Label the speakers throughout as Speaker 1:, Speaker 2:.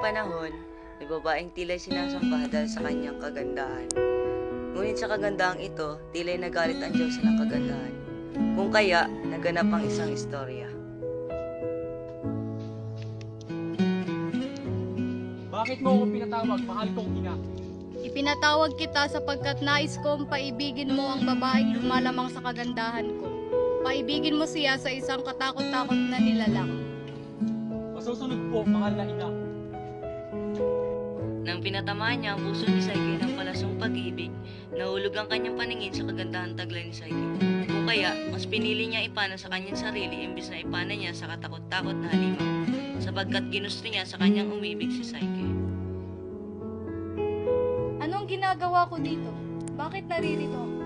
Speaker 1: panahon, may babaeng tila'y sinasamba dahil sa kanyang kagandahan. Ngunit sa kagandahang ito, tila'y nagalit ang Diyos ng kagandahan. Kung kaya, naganap ang isang istorya.
Speaker 2: Bakit mo ako pinatawag, mahal kong ina?
Speaker 3: Ipinatawag kita sapagkat nais kong paibigin mo ang babaeng lumalamang sa kagandahan ko. Paibigin mo siya sa isang katakot-takot na nilalang.
Speaker 2: Masusunod po, mahal na ina.
Speaker 1: Nang pinatamaan niya ang puso ni Psyche ng palasong pag-ibig, nahulog ang kanyang paningin sa kagandahan taglay ni Psyche. Kung kaya, mas pinili niya ipana sa kanyang sarili imbis na ipana niya sa katakot-takot na halimaw, sapagkat ginusto niya sa kanyang umibig si Psyche.
Speaker 3: Anong ginagawa ko dito? Bakit naririto ako?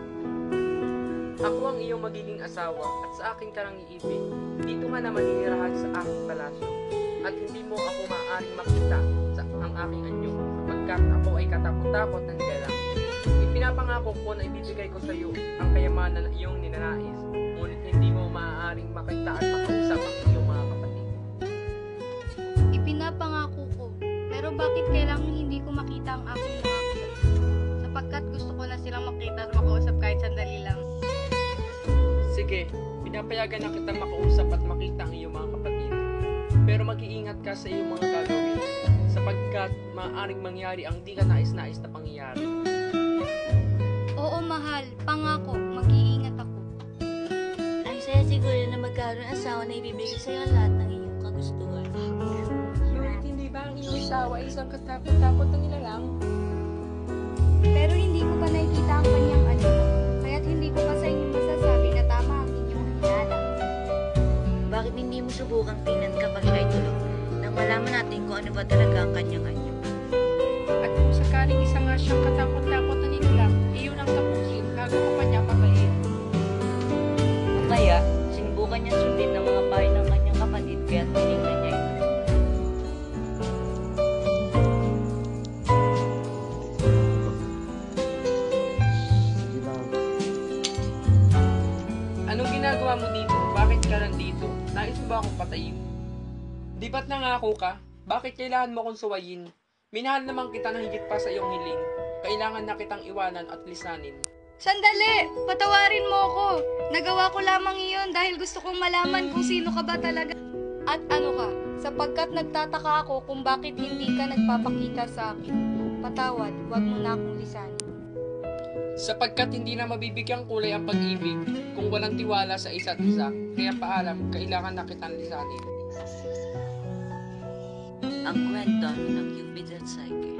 Speaker 2: Ako ang iyong magiging asawa at sa akin ka nang iibig. Dito ka na maninirahan sa aking palasyo at hindi mo ako maaaring makita sa ang aking anyo sapagkat ako ay katakot-takot ng nilalang. Ipinapangako ko na ibibigay ko sa iyo ang kayamanan na iyong ninanais, ngunit hindi mo maaaring makita at makausap ang iyong mga kapatid.
Speaker 3: Ipinapangako ko, pero bakit kailangan hindi ko makita ang aking mga kapatid? Sapagkat gusto ko na silang makita at makausap kahit sandali lang.
Speaker 2: Sige, pinapayagan na kitang makausap at makita ang iyong mga kapatid. Pero mag-iingat ka sa iyong mga gagawin, sapagkat maaaring mangyari ang di ka nais-nais na pangyayari.
Speaker 3: Oo, mahal. Pangako, mag-iingat ako.
Speaker 4: Ang saya siguro na magkaroon ng asawa na ibibigay sa iyo ang lahat ng iyong kagustuhan.
Speaker 2: Ngunit hindi ba ang iyong asawa ay isang katakot-takot na nilalang?
Speaker 3: Pero hindi ko pa nakikita ang kanyang ano, kaya't hindi ko pa sa inyo masasabi na tama ang inyong hinala.
Speaker 4: Bakit hindi mo subukang tingnan kapag siya'y tulog nang malaman natin kung ano ba talaga ang kanyang anyo?
Speaker 2: At kung sakaling isa nga siyang katakot-takot na nilalang, iyon ang tapusin bago ka pa niya patayin.
Speaker 1: Kung kaya, sinubukan niya sundin ng mga payo ng kanyang kapatid kaya't tinignan niya ito.
Speaker 2: Anong ginagawa mo dito? Bakit ka nandito? Nais mo ba akong patayin? Di ba't nangako ka? Bakit kailangan mo akong suwayin? Minahal naman kita ng higit pa sa iyong hiling. Kailangan na kitang iwanan at lisanin.
Speaker 3: Sandali! Patawarin mo ako! Nagawa ko lamang iyon dahil gusto kong malaman kung sino ka ba talaga. At ano ka, sapagkat nagtataka ako kung bakit hindi ka nagpapakita sa akin. Patawad, huwag mo na akong lisanin.
Speaker 2: Sapagkat hindi na mabibigyang kulay ang pag-ibig kung walang tiwala sa isa't isa. Kaya paalam, kailangan na kitang lisanin.
Speaker 1: Ang kwento ng Cupid at Psyche.